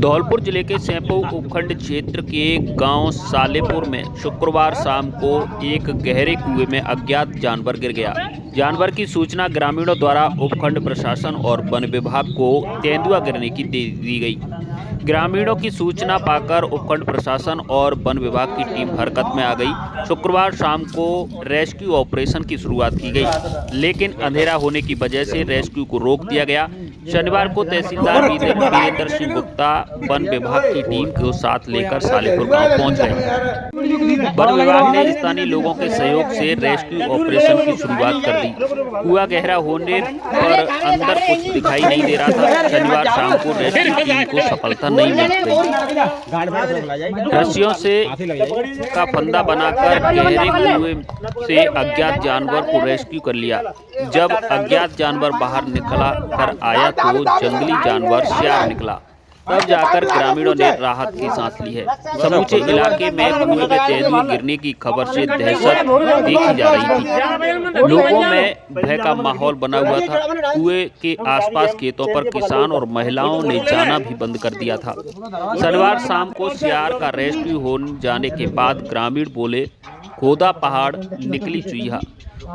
धौलपुर जिले के सैंपऊ उपखंड क्षेत्र के गांव सालेपुर में शुक्रवार शाम को एक गहरे कुएं में अज्ञात जानवर गिर गया। जानवर की सूचना ग्रामीणों द्वारा उपखंड प्रशासन और वन विभाग को तेंदुआ गिरने की दे दी गई। ग्रामीणों की सूचना पाकर उपखंड प्रशासन और वन विभाग की टीम हरकत में आ गई। शुक्रवार शाम को रेस्क्यू ऑपरेशन की शुरुआत की गई, लेकिन अंधेरा होने की वजह से रेस्क्यू को रोक दिया गया। शनिवार को तहसीलदार वीरेंद्र सिंह गुप्ता वन विभाग की टीम को साथ लेकर सालेपुर गांव पहुंच गए। वन विभाग ने स्थानीय लोगों के सहयोग से रेस्क्यू ऑपरेशन की शुरुआत कर दी। कुआं गहरा होने पर अंदर कुछ दिखाई नहीं दे रहा था। शनिवार शाम को रेस्क्यू टीम को सफलता नहीं मिल गई। रस्सियों से का फंदा बनाकर गहरे कुएं से अज्ञात जानवर को रेस्क्यू कर लिया। जब अज्ञात जानवर बाहर निकला कर आया तो जंगली जानवर शेर निकला। तब जाकर ग्रामीणों ने राहत की सांस ली है। समूचे इलाके में कुएं में तेंदुए गिरने की खबर से दहशत देखी जा रही थी। लोगों में भय का माहौल बना हुआ था। कुएं के आसपास खेतों पर किसान और महिलाओं ने जाना भी बंद कर दिया था। शनिवार शाम को सियार का रेस्क्यू हो जाने के बाद ग्रामीण बोले, खोदा पहाड़ निकली चुईहा।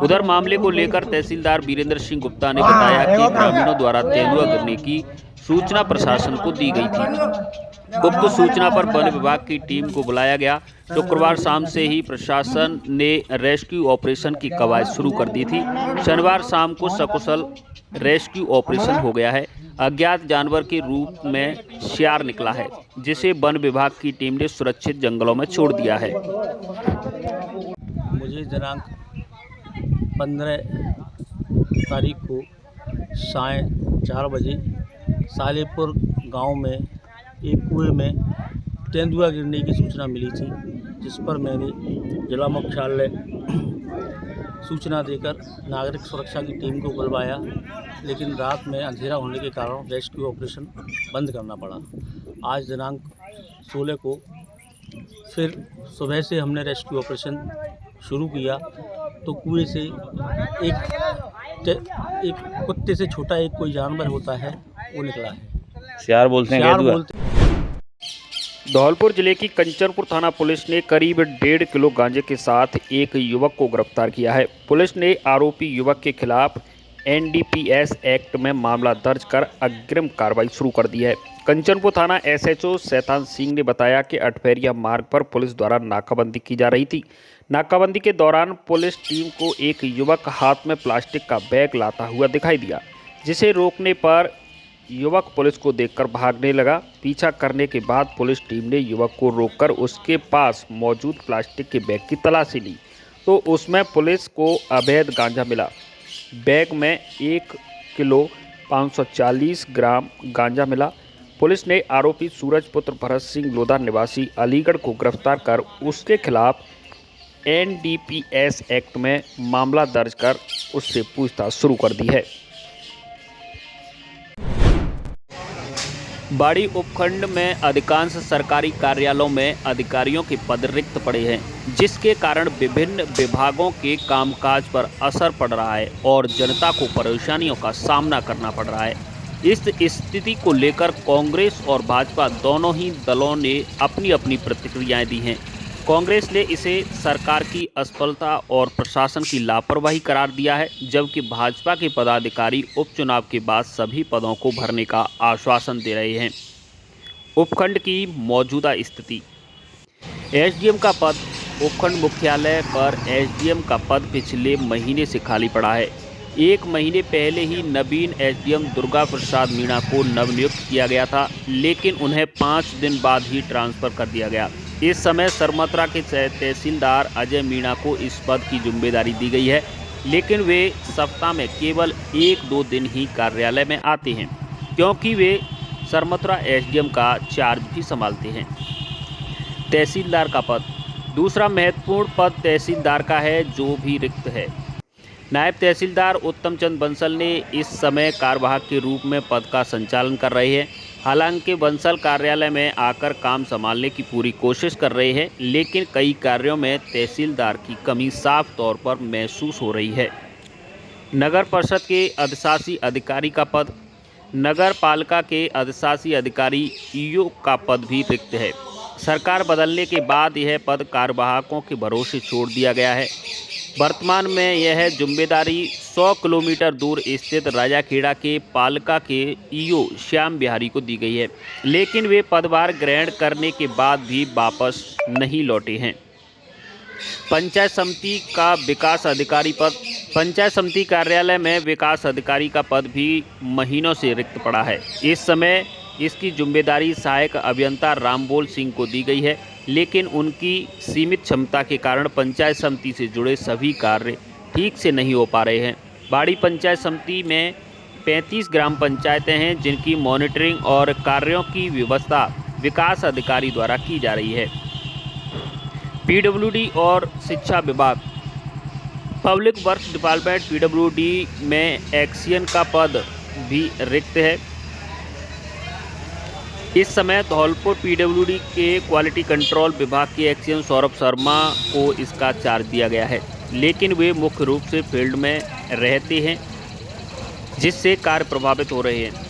उधर मामले को लेकर तहसीलदार वीरेंद्र सिंह गुप्ता ने बताया कि ग्रामीणों द्वारा तेंदुआ गिरने की सूचना प्रशासन को दी गई थी। गुप्त सूचना पर वन विभाग की टीम को बुलाया गया। शुक्रवार शाम से ही प्रशासन ने रेस्क्यू ऑपरेशन की कवायद शुरू कर दी थी। शनिवार शाम को सकुशल रेस्क्यू ऑपरेशन हो गया है। अज्ञात जानवर के रूप में शेर निकला है, जिसे वन विभाग की टीम ने सुरक्षित जंगलों में छोड़ दिया है। मुझे दिनांक 15 तारीख को साय 4 बजे सालेपुर गांव में एक कुएं में तेंदुआ गिरने की सूचना मिली थी, जिस पर मैंने जिला मुख्यालय सूचना देकर नागरिक सुरक्षा की टीम को बुलवाया, लेकिन रात में अंधेरा होने के कारण रेस्क्यू ऑपरेशन बंद करना पड़ा। आज दिनांक 16 को फिर सुबह से हमने रेस्क्यू ऑपरेशन शुरू किया तो कुएं से एक कुत्ते से छोटा एक कोई जानवर होता है वो निकला है। शेर बोलते हैं। धौलपुर जिले की कंचनपुर थाना पुलिस ने करीब 1.5 किलो गांजे के साथ एक युवक को गिरफ्तार किया है। पुलिस ने आरोपी युवक के खिलाफ NDPS एक्ट में मामला दर्ज कर अग्रिम कार्रवाई शुरू कर दी है। कंचनपुर थाना SHO शैतान सिंह ने बताया कि अठफेरिया मार्ग पर पुलिस द्वारा नाकाबंदी की जा रही थी। नाकाबंदी के दौरान पुलिस टीम को एक युवक हाथ में प्लास्टिक का बैग लाता हुआ दिखाई दिया, जिसे रोकने पर युवक पुलिस को देखकर भागने लगा। पीछा करने के बाद पुलिस टीम ने युवक को रोककर उसके पास मौजूद प्लास्टिक के बैग की तलाशी ली तो उसमें पुलिस को अवैध गांजा मिला। बैग में 1 किलो 540 ग्राम गांजा मिला। पुलिस ने आरोपी सूरज पुत्र भरत सिंह लोधा निवासी अलीगढ़ को गिरफ्तार कर उसके खिलाफ NDPS एक्ट में मामला दर्ज कर उससे पूछताछ शुरू कर दी है। बाड़ी उपखंड में अधिकांश सरकारी कार्यालयों में अधिकारियों के पद रिक्त पड़े हैं, जिसके कारण विभिन्न विभागों के कामकाज पर असर पड़ रहा है और जनता को परेशानियों का सामना करना पड़ रहा है। इस स्थिति को लेकर कांग्रेस और भाजपा दोनों ही दलों ने अपनी अपनी प्रतिक्रियाएं दी हैं। कांग्रेस ने इसे सरकार की असफलता और प्रशासन की लापरवाही करार दिया है, जबकि भाजपा के पदाधिकारी उपचुनाव के बाद सभी पदों को भरने का आश्वासन दे रहे हैं। उपखंड की मौजूदा स्थिति। SDM का पद। उपखंड मुख्यालय पर SDM का पद पिछले महीने से खाली पड़ा है। 1 महीने पहले ही नवीन SDM दुर्गा प्रसाद मीणा को नवनियुक्त किया गया था, लेकिन उन्हें 5 दिन बाद ही ट्रांसफ़र कर दिया गया। इस समय सरमथुरा के तहसीलदार अजय मीणा को इस पद की जिम्मेदारी दी गई है, लेकिन वे सप्ताह में केवल 1-2 दिन ही कार्यालय में आते हैं, क्योंकि वे सरमथुरा SDM का चार्ज भी संभालते हैं। तहसीलदार का पद। दूसरा महत्वपूर्ण पद तहसीलदार का है, जो भी रिक्त है। नायब तहसीलदार उत्तम चंद बंसल ने इस समय कार्यवाहक के रूप में पद का संचालन कर रहे हैं। हालांकि बंसल कार्यालय में आकर काम संभालने की पूरी कोशिश कर रहे हैं, लेकिन कई कार्यों में तहसीलदार की कमी साफ तौर पर महसूस हो रही है। नगर परिषद के अधिशासी अधिकारी का पद। नगर पालिका के अधिशासी अधिकारी ईओ का पद भी रिक्त है। सरकार बदलने के बाद यह पद कार्यवाहकों के भरोसे छोड़ दिया गया है। वर्तमान में यह जिम्मेदारी 100 किलोमीटर दूर स्थित राजाखेड़ा के पालिका के ईओ श्याम बिहारी को दी गई है, लेकिन वे पदभार ग्रहण करने के बाद भी वापस नहीं लौटे हैं। पंचायत समिति का विकास अधिकारी पद पंचायत समिति कार्यालय में विकास अधिकारी का पद भी महीनों से रिक्त पड़ा है। इस समय इसकी जिम्मेदारी सहायक अभियंता रामबोल सिंह को दी गई है, लेकिन उनकी सीमित क्षमता के कारण पंचायत समिति से जुड़े सभी कार्य ठीक से नहीं हो पा रहे हैं। बाड़ी पंचायत समिति में 35 ग्राम पंचायतें हैं, जिनकी मॉनिटरिंग और कार्यों की व्यवस्था विकास अधिकारी द्वारा की जा रही है। पीडब्ल्यूडी और शिक्षा विभाग पब्लिक वर्क्स डिपार्टमेंट पीडब्ल्यूडी में एक्सियन का पद भी रिक्त है। इस समय धौलपुर पीडब्ल्यूडी के क्वालिटी कंट्रोल विभाग के एक्सियन सौरभ शर्मा को इसका चार्ज दिया गया है, लेकिन वे मुख्य रूप से फील्ड में रहते हैं, जिससे कार्य प्रभावित हो रहे हैं।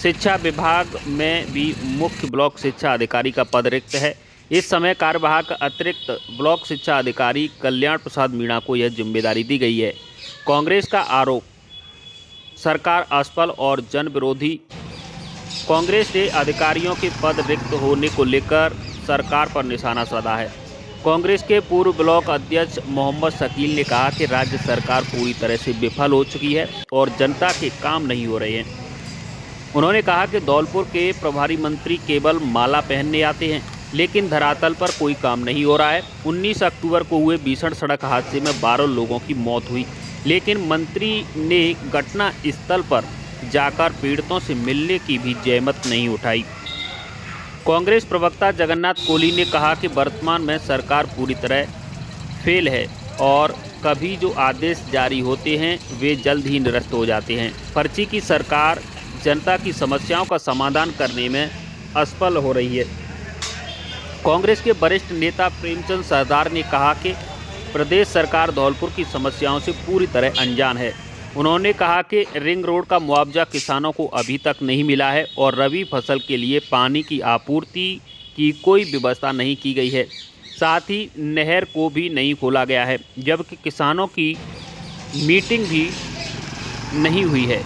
शिक्षा विभाग में भी मुख्य ब्लॉक शिक्षा अधिकारी का पद रिक्त है। इस समय कार्यवाहक अतिरिक्त ब्लॉक शिक्षा अधिकारी कल्याण प्रसाद मीणा को यह जिम्मेदारी दी गई है। कांग्रेस का आरोप, सरकार असफल और जन विरोधी। कांग्रेस ने अधिकारियों के पद रिक्त होने को लेकर सरकार पर निशाना साधा है। कांग्रेस के पूर्व ब्लॉक अध्यक्ष मोहम्मद शकील ने कहा कि राज्य सरकार पूरी तरह से विफल हो चुकी है और जनता के काम नहीं हो रहे हैं। उन्होंने कहा कि धौलपुर के प्रभारी मंत्री केवल माला पहनने आते हैं, लेकिन धरातल पर कोई काम नहीं हो रहा है। 19 अक्टूबर को हुए भीषण सड़क हादसे में 12 लोगों की मौत हुई, लेकिन मंत्री ने घटना स्थल पर जाकर पीड़ितों से मिलने की भी जहमत नहीं उठाई। कांग्रेस प्रवक्ता जगन्नाथ कोहली ने कहा कि वर्तमान में सरकार पूरी तरह फेल है और कभी जो आदेश जारी होते हैं वे जल्द ही निरस्त हो जाते हैं। पर्ची की सरकार जनता की समस्याओं का समाधान करने में असफल हो रही है। कांग्रेस के वरिष्ठ नेता प्रेमचंद सरदार ने कहा कि प्रदेश सरकार धौलपुर की समस्याओं से पूरी तरह अनजान है। उन्होंने कहा कि रिंग रोड का मुआवजा किसानों को अभी तक नहीं मिला है और रबी फसल के लिए पानी की आपूर्ति की कोई व्यवस्था नहीं की गई है। साथ ही नहर को भी नहीं खोला गया है, जबकि किसानों की मीटिंग भी नहीं हुई है।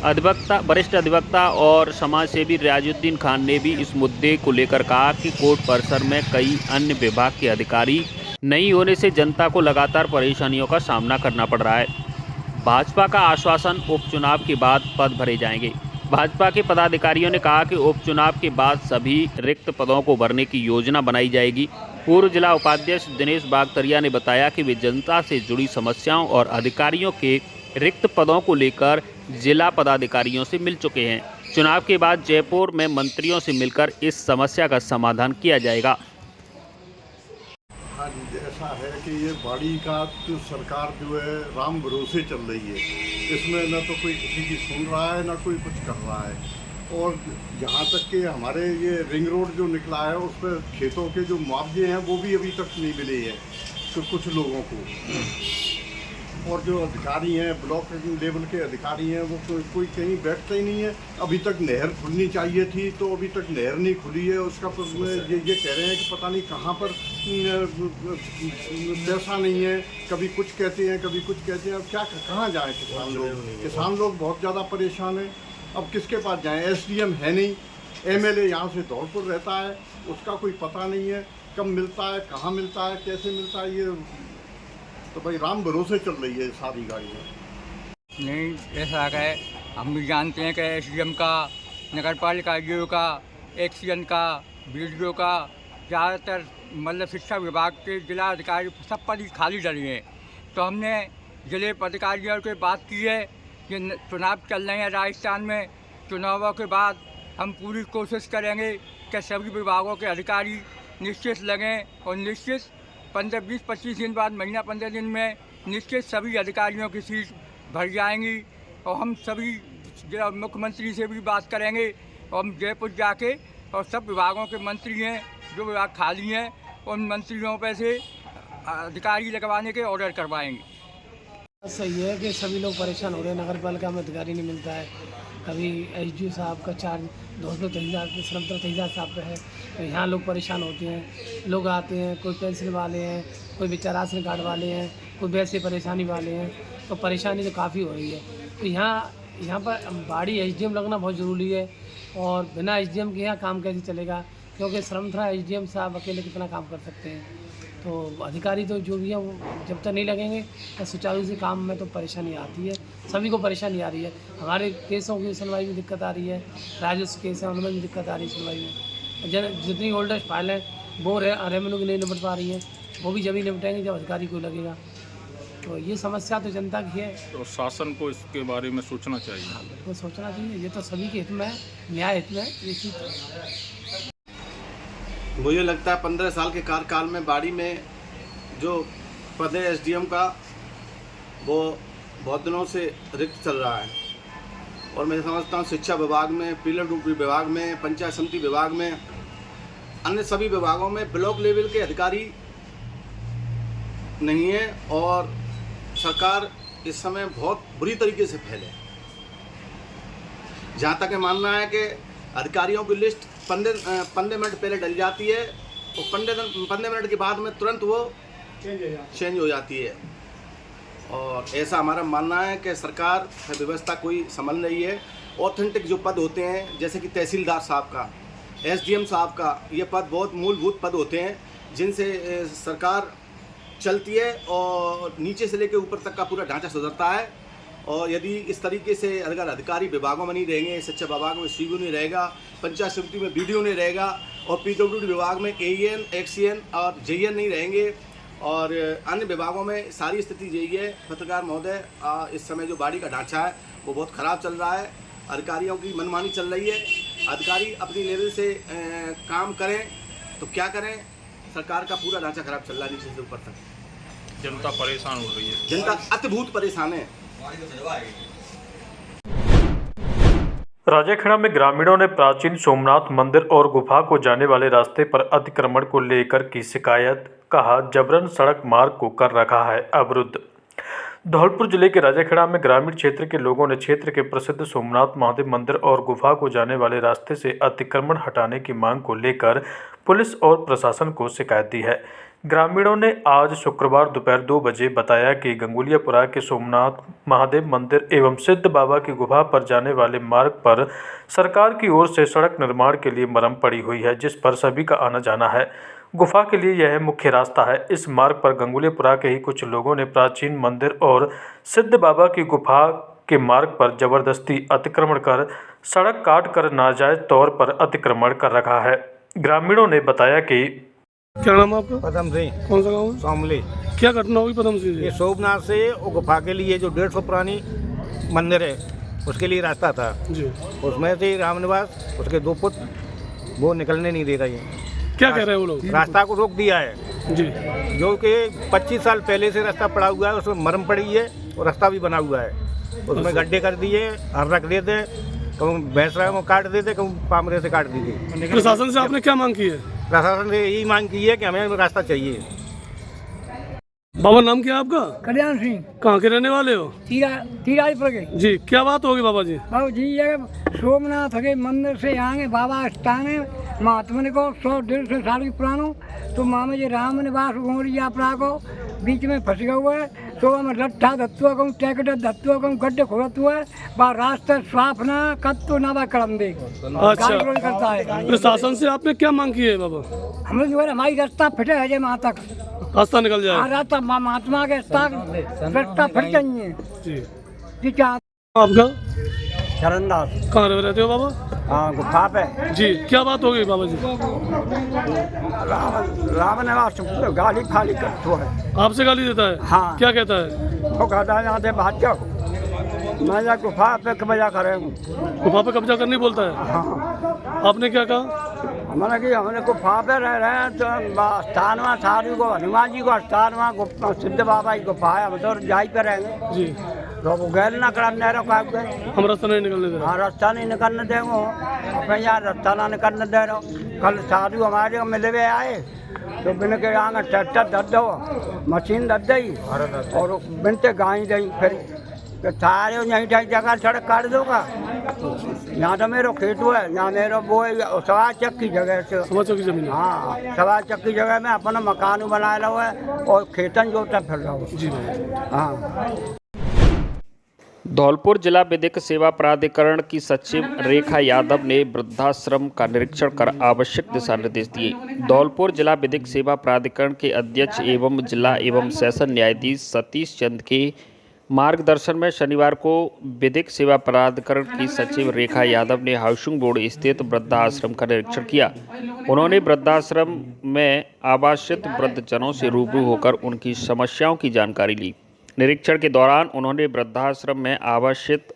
वरिष्ठ अधिवक्ता और समाजसेवी रियाजुद्दीन खान ने भी इस मुद्दे को लेकर कहा कि कोर्ट परिसर में कई अन्य विभाग के अधिकारी नहीं होने से जनता को लगातार परेशानियों का सामना करना पड़ रहा है। भाजपा का आश्वासन, उपचुनाव के बाद पद भरे जाएंगे। भाजपा के पदाधिकारियों ने कहा कि उपचुनाव के बाद सभी रिक्त पदों को भरने की योजना बनाई जाएगी। पूर्व जिला उपाध्यक्ष दिनेश बागतरिया ने बताया कि वे जनता से जुड़ी समस्याओं और अधिकारियों के रिक्त पदों को लेकर जिला पदाधिकारियों से मिल चुके हैं। चुनाव के बाद जयपुर में मंत्रियों से मिलकर इस समस्या का समाधान किया जाएगा। आज ऐसा है कि ये बाड़ी का जो सरकार जो है राम भरोसे चल रही है, इसमें न तो कोई किसी की सुन रहा है न कोई कुछ कर रहा है। और यहाँ तक कि हमारे ये रिंग रोड जो निकला है उस पर खेतों के जो मुआवजे हैं वो भी अभी तक नहीं मिले हैं तो कुछ लोगों को। और जो अधिकारी हैं, ब्लॉक लेवल के अधिकारी हैं, वो कोई कहीं बैठता ही नहीं है। अभी तक नहर खुलनी चाहिए थी तो अभी तक नहर नहीं खुली है। उसका ये कह रहे हैं कि पता नहीं कहाँ पर पैसा नहीं है, कभी कुछ कहते हैं कभी कुछ कहते हैं। अब क्या कहाँ जाएँ किसान लोग बहुत ज़्यादा परेशान हैं। अब किसके पास जाएँ? एसडीएम है नहीं, एमएलए यहाँ से धौलपुर रहता है, उसका कोई पता नहीं है कब मिलता है, कहाँ मिलता है, कैसे मिलता है। ये तो भाई राम भरोसे चल रही है सारी गाड़ियाँ। नहीं, ऐसा है हम भी जानते हैं कि एसडीएम का, नगर पालिका ईओ का, एक्सीएन का, बीडीओ का, ज़्यादातर मतलब शिक्षा विभाग के जिला अधिकारी सब पद खाली डले हैं। तो हमने जिले पदाधिकारियों से बात की है कि चुनाव चल रहे हैं राजस्थान में। चुनावों के बाद हम पूरी कोशिश करेंगे कि सभी विभागों के अधिकारी निश्चित लगें और निश्चित 15, 20, 25 दिन बाद, महीना 15 दिन में निश्चित सभी अधिकारियों की सीट भर जाएंगी। और हम सभी जिला मुख्यमंत्री से भी बात करेंगे और हम जयपुर जाके और सब विभागों के मंत्री हैं जो विभाग खाली हैं उन मंत्रियों पर से अधिकारी लगवाने के ऑर्डर करवाएंगे। सही है कि सभी लोग परेशान हो रहे हैं, नगर पालिका में अधिकारी नहीं मिलता है कभी एसडीओ साहब का चार्ज 200 तहसीलदार पे सरमतर तहसीलदार साहब पे है, तो यहाँ लोग परेशान होते हैं। लोग आते हैं, कोई पेंशन वाले हैं, कोई बेचारा राशन कार्ड वाले हैं, कोई वैसे परेशानी वाले हैं, तो परेशानी तो काफ़ी हो रही है। तो यहाँ पर बाड़ी एसडीएम लगना बहुत ज़रूरी है, और बिना एसडीएम के यहाँ काम कैसे चलेगा, क्योंकि सरमथरा एसडीएम साहब अकेले कितना काम कर सकते हैं। तो अधिकारी तो जो भी है वो जब तक नहीं लगेंगे तो सुचारू से काम में तो परेशानी आती है, सभी को परेशानी आ रही है। हमारे केसों की सुनवाई में दिक्कत आ रही है, राजस्व केस हैं उनमें भी दिक्कत आ रही है सुनवाई में। जितनी ओल्डेस्ट फाइल है वो रेवेन्यू की नहीं निपट पा रही हैं, वो भी जब ही निपटेंगे जब अधिकारी को लगेगा। तो ये समस्या तो जनता की है, तो शासन को इसके बारे में सोचना चाहिए। हाँ बिल्कुल सोचना चाहिए, ये तो सभी के हित में है, न्याय हित में है ये चीज़। मुझे लगता है 15 साल के कार्यकाल में बाड़ी में जो पद है एसडीएम का वो बहुत दिनों से रिक्त चल रहा है, और मैं समझता हूँ शिक्षा विभाग में, पीडब्ल्यूडी विभाग में, पंचायत समिति विभाग में, अन्य सभी विभागों में ब्लॉक लेवल के अधिकारी नहीं है, और सरकार इस समय बहुत बुरी तरीके से फैले। जहाँ तक मानना है कि अधिकारियों की लिस्ट 15 मिनट पहले डल जाती है, और 15 मिनट के बाद में तुरंत वो चेंज हो जाती है। और ऐसा हमारा मानना है कि सरकार व्यवस्था कोई संभल रही है। ऑथेंटिक जो पद होते हैं, जैसे कि तहसीलदार साहब का, एसडीएम साहब का, ये पद बहुत मूलभूत पद होते हैं जिनसे सरकार चलती है, और नीचे से लेकर ऊपर तक का पूरा ढांचा सुधरता है। और यदि इस तरीके से अगर अधिकारी विभागों में नहीं रहेंगे, शिक्षा विभाग में सीईओ नहीं रहेगा, पंचायत समिति में बीडीओ नहीं रहेगा, और पीडब्ल्यूडी विभाग में एईएन, एक्सीएन और जेईएन नहीं रहेंगे, और अन्य विभागों में सारी स्थिति यही है। पत्रकार महोदय, इस समय जो बाड़ी का ढांचा है वो बहुत ख़राब चल रहा है, अधिकारियों की मनमानी चल रही है। अधिकारी अपनी लेवल से काम करें तो क्या करें, सरकार का पूरा ढांचा खराब चल रहा है नीचे से ऊपर तक। जनता परेशान हो रही है, जनता अत्यभूत परेशान है। राजेखेड़ा में ग्रामीणों ने प्राचीन सोमनाथ मंदिर और गुफा को जाने वाले रास्ते पर अतिक्रमण को लेकर की शिकायत, कहा जबरन सड़क मार्ग को कर रखा है अवरुद्ध। धौलपुर जिले के राजेखेड़ा में ग्रामीण क्षेत्र के लोगों ने क्षेत्र के प्रसिद्ध सोमनाथ महादेव मंदिर और गुफा को जाने वाले रास्ते से अतिक्रमण हटाने की मांग को लेकर पुलिस और प्रशासन को शिकायत दी है। ग्रामीणों ने आज शुक्रवार दोपहर 2 बजे बताया कि गंगुलियापुरा के सोमनाथ महादेव मंदिर एवं सिद्ध बाबा की गुफा पर जाने वाले मार्ग पर सरकार की ओर से सड़क निर्माण के लिए मरम्म पड़ी हुई है, जिस पर सभी का आना जाना है। गुफा के लिए यह मुख्य रास्ता है। इस मार्ग पर गंगुलियापुरा के ही कुछ लोगों ने प्राचीन मंदिर और सिद्ध बाबा की गुफा के मार्ग पर जबरदस्ती अतिक्रमण कर सड़क काट कर नाजायज तौर पर अतिक्रमण कर रखा है। ग्रामीणों ने बताया कि क्या नाम है आपका? पदम सिंह। कौन सा गाँव है? सोमली। क्या घटना हुई पदम सिंह ये जी? सोमनाथ से वो गुफा के लिए जो 150 पुरानी मंदिर है उसके लिए रास्ता था जी, उसमें से रामनिवास उसके 2 पुत्र वो निकलने नहीं दे रहे हैं। क्या कह रहे हैं वो लोग? रास्ता को रोक दिया है जी, जो कि 25 साल पहले से रास्ता पड़ा हुआ है, उसमें मरम पड़ी है और रास्ता भी बना हुआ है। उसमें गड्ढे कर दिए, हर रख देते, कहूँ भैंसरा में काट देते, कहूँ पामरे से काट दीजिए। प्रशासन से आपने क्या मांग की है? प्रशासन से यही मांग की है कि हमें रास्ता चाहिए। बाबा नाम क्या है आपका? कल्याण सिंह। कहाँ के रहने वाले हो? तीराजपुर के। जी, क्या बात होगी बाबा जी? बाबू जी ये सोमनाथ के मंदिर से यहाँ के बाबा स्थान है, महात्मा को 100-150 साल की पुरानो, तो मामे जी राम निवास गोरी यात्रा को बीच में फंस गया हुआ है, तो हमें लट्ठा धत्तुआ कहूँ, ट्रैक्टर धत्तुआ कहूँ, गड्ढे खोदत हुआ है, बा रास्ता साफ ना कत्तो ना बा करम दे अच्छा, करता है। प्रशासन से आपने क्या मांग की है बाबा? हमें जो है हमारी रास्ता फिटे है वहाँ तक, रास्ता निकल जाए। हाँ रास्ता महात्मा के रास्ता फिट चाहिए जी, जी। क्या आपका? चरणदास। कहाँ रहते हो बाबा? हाँ गुफा पे। जी, क्या बात हो गई बाबा जी? राम निवास गाली फाली करता है। आपसे गाली देता है? हाँ। क्या कहता है? वो कहता है यहाँ से भाग जाओ, मैं गुफा पे कब्जा करेंगे। गुफा पे कब्जा करने बोलता है? हाँ। आपने क्या कहा? हमने कि हमने गुफा पे रह रहे हैं, तो स्थान वहाँ साधु को हनुमान जी को स्थान वहाँ सिद्ध बाबा की गुफा है, हम तो जाई पे रहेंगे जी, तो वो गैल ना करने रहो, हम रास्ता नहीं निकलने दे रहे। हाँ रास्ता नहीं निकलने देंगे, अपने यहाँ रास्ता ना निकलने दे रहो। कल साधु हमारे मिले हुए आए तो बिन के यहाँ ट्रैक्टर धर दो, मशीन धर दी और बिनते गाय दी, फिर कि थारे यहीं ठाई जगह सड़क काट दोगा। यहाँ तो मेरा खेत हुआ है, यहाँ मेरा वो सवा चक की जगह से, सवा चक की जमीन। हाँ, सवा चक की जगह में अपना मकान बनाया हुआ है और खेतन जोता फिर रहा हूँ जी। हाँ। धौलपुर जिला विधिक सेवा प्राधिकरण की सचिव रेखा यादव ने वृद्धाश्रम का निरीक्षण कर आवश्यक दिशा निर्देश दिए। धौलपुर जिला विधिक सेवा प्राधिकरण के अध्यक्ष एवं जिला एवं सेशन न्यायाधीश सतीश चंद के मार्गदर्शन में शनिवार को विधिक सेवा प्राधिकरण की सचिव रेखा यादव ने हाउसिंग बोर्ड स्थित वृद्धाश्रम का निरीक्षण किया। उन्होंने वृद्धाश्रम में आवासित वृद्धजनों से रूबरू होकर उनकी समस्याओं की जानकारी ली। निरीक्षण के दौरान उन्होंने वृद्धाश्रम में आवासित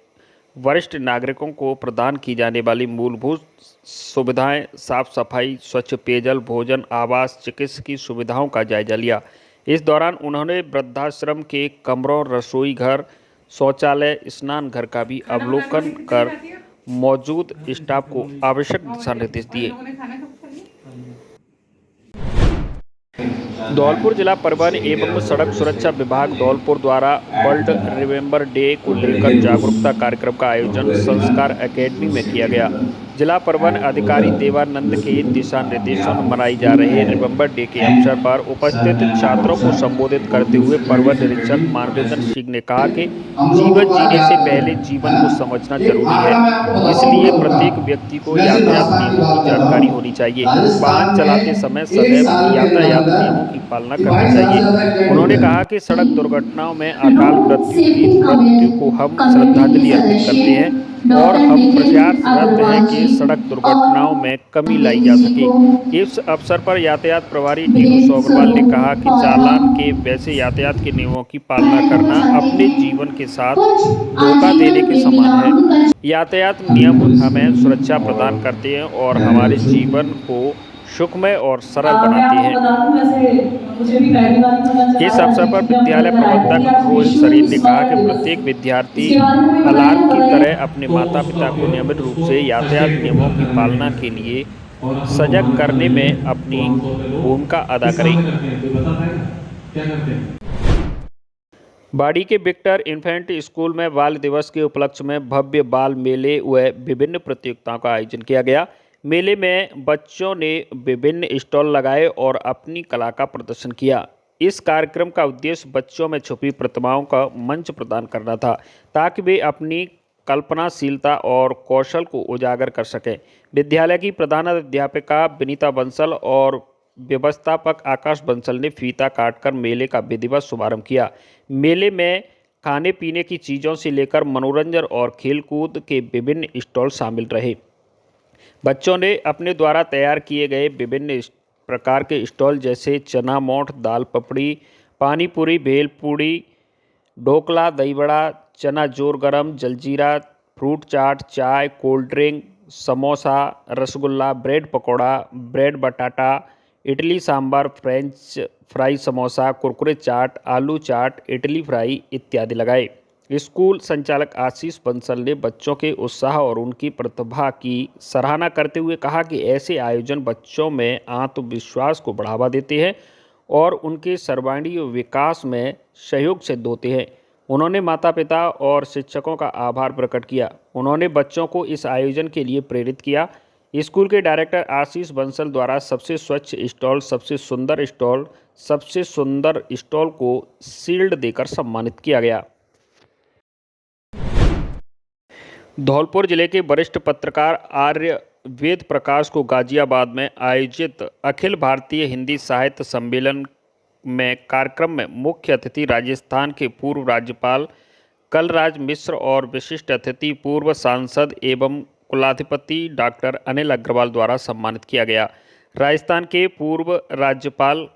वरिष्ठ नागरिकों को प्रदान की जाने वाली मूलभूत सुविधाएं, साफ सफाई, स्वच्छ पेयजल, भोजन, आवास, चिकित्सकीय सुविधाओं का जायजा लिया। इस दौरान उन्होंने वृद्धाश्रम के कमरों, रसोई घर, शौचालय, स्नान घर का भी अवलोकन कर मौजूद स्टाफ को आवश्यक दिशा निर्देश दिए। धौलपुर जिला परिवहन एवं सड़क सुरक्षा विभाग धौलपुर द्वारा वर्ल्ड रिमेंबर डे को लेकर जागरूकता कार्यक्रम का आयोजन संस्कार एकेडमी में किया गया। जिला परिवहन अधिकारी देवानंद के दिशा निर्देशों में मनाई जा रहे रिमेंबर डे के अवसर पर उपस्थित छात्रों को संबोधित करते हुए परिवहन निरीक्षक मार्गदर्शन सिंह ने कहा कि जीवन जीने से पहले जीवन को समझना जरूरी है, इसलिए प्रत्येक व्यक्ति को यातायात नियमों की जानकारी होनी चाहिए। वाहन चलाते समय सदैव यातायात नियमों की पालना करनी चाहिए। उन्होंने कहा कि सड़क दुर्घटनाओं में अकाल मृत्यु को हम श्रद्धांजलि अर्पित करते हैं और हम प्रयासरत हैं कि सड़क दुर्घटनाओं में कमी लाई जा सके। इस अवसर पर यातायात प्रभारी टीनू सोगरवाल ने कहा कि चालान के वैसे यातायात के नियमों की पालना करना अपने जीवन के साथ धोखा देने के समान है। यातायात नियम हमें सुरक्षा प्रदान करते हैं और हमारे जीवन को सुखमय और सरल बनाते हैं। इस अवसर पर विद्यालय प्रबंधक रोहित सरीन ने कहा कि प्रत्येक विद्यार्थी अलार्म की तरह अपने माता पिता को नियमित रूप से यातायात नियमों की पालना के लिए सजग करने में अपनी भूमिका अदा करें। बाड़ी के विक्टर इन्फेंट स्कूल में बाल दिवस के उपलक्ष्य में भव्य बाल मेले व विभिन्न प्रतियोगिताओं का आयोजन किया गया। मेले में बच्चों ने विभिन्न स्टॉल लगाए और अपनी कला का प्रदर्शन किया। इस कार्यक्रम का उद्देश्य बच्चों में छुपी प्रतिभाओं का मंच प्रदान करना था ताकि वे अपनी कल्पनाशीलता और कौशल को उजागर कर सकें। विद्यालय की प्रधानाध्यापिका विनीता बंसल और व्यवस्थापक आकाश बंसल ने फीता काटकर मेले का विधिवत शुभारंभ किया। मेले में खाने पीने की चीज़ों से लेकर मनोरंजन और खेलकूद के विभिन्न स्टॉल शामिल रहे। बच्चों ने अपने द्वारा तैयार किए गए विभिन्न प्रकार के स्टॉल जैसे चना मोठ, दाल पपड़ी, पानी पूरी, भेल पूड़ी, ढोकला, दही बड़ा, चना जोर गरम, जलजीरा, फ्रूट चाट, चाय, cold drink, samosa, rasgulla, bread pakora, bread बटाटा, इडली सांभर, फ्रेंच फ्राई, समोसा, कुरकुरे चाट, आलू चाट, इडली फ्राई इत्यादि लगाए। स्कूल संचालक आशीष बंसल ने बच्चों के उत्साह और उनकी प्रतिभा की सराहना करते हुए कहा कि ऐसे आयोजन बच्चों में आत्मविश्वास को बढ़ावा देते हैं और उनके सर्वांगीण विकास में सहयोग सिद्ध होते हैं। उन्होंने माता पिता और शिक्षकों का आभार प्रकट किया। उन्होंने बच्चों को इस आयोजन के लिए प्रेरित किया। स्कूल के डायरेक्टर आशीष बंसल द्वारा सबसे स्वच्छ स्टॉल, सबसे सुंदर स्टॉल को शील्ड देकर सम्मानित किया गया। धौलपुर जिले के वरिष्ठ पत्रकार आर्य वेद प्रकाश को गाजियाबाद में आयोजित अखिल भारतीय हिंदी साहित्य सम्मेलन में कार्यक्रम में मुख्य अतिथि राजस्थान के पूर्व राज्यपाल कलराज मिश्र और विशिष्ट अतिथि पूर्व सांसद एवं कुलाधिपति डॉक्टर अनिल अग्रवाल द्वारा सम्मानित किया गया। राजस्थान के पूर्व राज्यपाल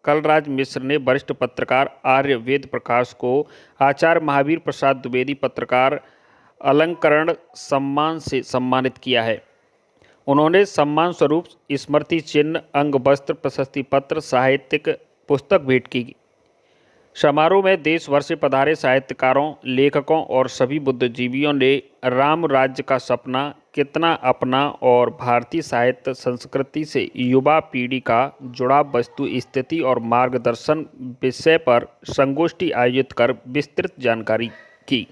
कलराज मिश्र ने वरिष्ठ पत्रकार आर्य वेद प्रकाश को आचार्य महावीर प्रसाद द्विवेदी पत्रकार अलंकरण सम्मान से सम्मानित किया है। उन्होंने सम्मान स्वरूप स्मृति चिन्ह, अंग वस्त्र, प्रशस्ति पत्र, साहित्यिक पुस्तक भेंट की। समारोह में देश भर से पधारे साहित्यकारों, लेखकों और सभी बुद्धिजीवियों ने राम राज्य का सपना, कितना अपना और भारतीय साहित्य संस्कृति से युवा पीढ़ी का जुड़ाव, वस्तु स्थिति और मार्गदर्शन विषय पर संगोष्ठी आयोजित कर विस्तृत जानकारी की।